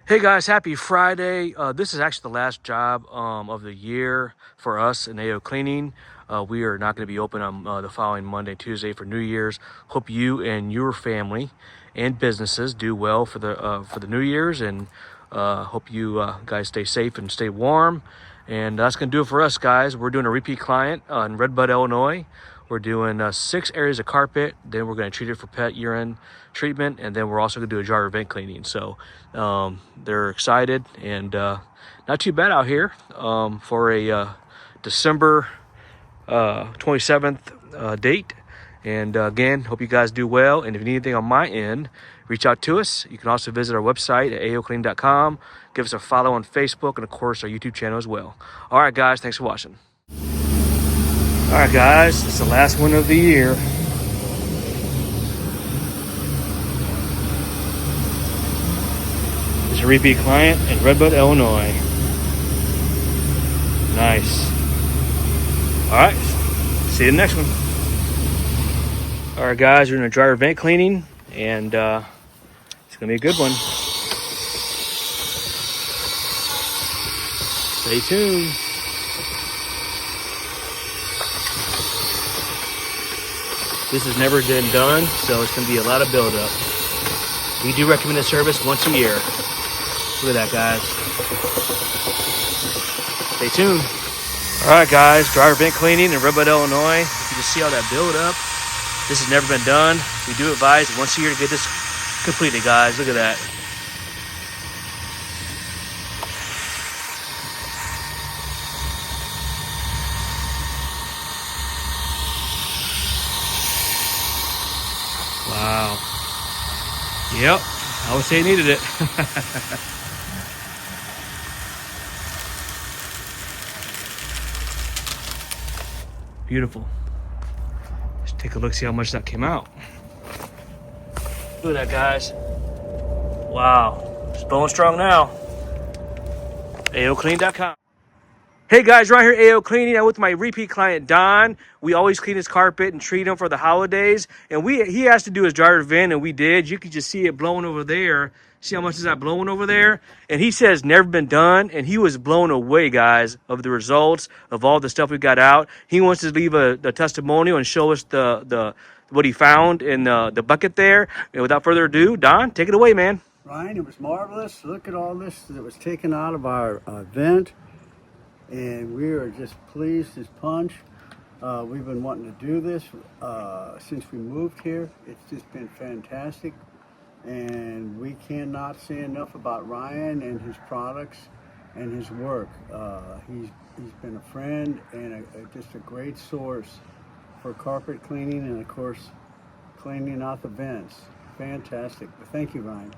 Hey guys, happy Friday. This is actually the last job of the year for us in AOCleaning. We are not going to be open on the following Monday, Tuesday for New Year's. Hope you and your family and businesses do well for the New Year's, and hope you guys stay safe and stay warm. And that's going to do it for us, guys. We're doing a repeat client in RedBud, Illinois. We're doing 6 areas of carpet. Then we're going to treat it for pet urine treatment, and then we're also going to do a jar vent cleaning. So they're excited, and not too bad out here for a December 27th date. And again, hope you guys do well. And if you need anything on my end, reach out to us. You can also visit our website at AOCleaning.com. Give us a follow on Facebook, and of course our YouTube channel as well. All right, guys, thanks for watching. All right, guys, it's the last one of the year. It's a repeat client in RedBud, Illinois. Nice. All right, see you in the next one. All right, guys, we're doing a dryer vent cleaning, and it's gonna be a good one. Stay tuned. This has never been done, so it's going to be a lot of buildup. We do recommend this service once a year. Look at that, guys. Stay tuned. All right, guys, dryer vent cleaning in RedBud, Illinois. You can just see all that buildup. This has never been done. We do advise once a year to get this completed, guys. Look at that. Wow. Yep, I would say it needed it. Beautiful. Let's take a look, see how much that came out. Look at that, guys. Wow, it's blowing strong now. AOCleaning.com. Hey guys, right here at AOCleaning. I'm with my repeat client Don. We always clean his carpet and treat him for the holidays. And he has to do his dryer vent, and we did. You can just see it blowing over there. See how much is that blowing over there? And he says never been done, and he was blown away, guys, of the results of all the stuff we got out. He wants to leave a testimonial and show us the what he found in the bucket there. And without further ado, Don, take it away, man. Ryan, it was marvelous. Look at all this that was taken out of our vent. And we are just pleased as punch. We've been wanting to do this since we moved here. It's just been fantastic, and we cannot say enough about Ryan and his products and his work. He's been a friend and just a great source for carpet cleaning and, of course, cleaning out the vents. Fantastic. Thank you, Ryan.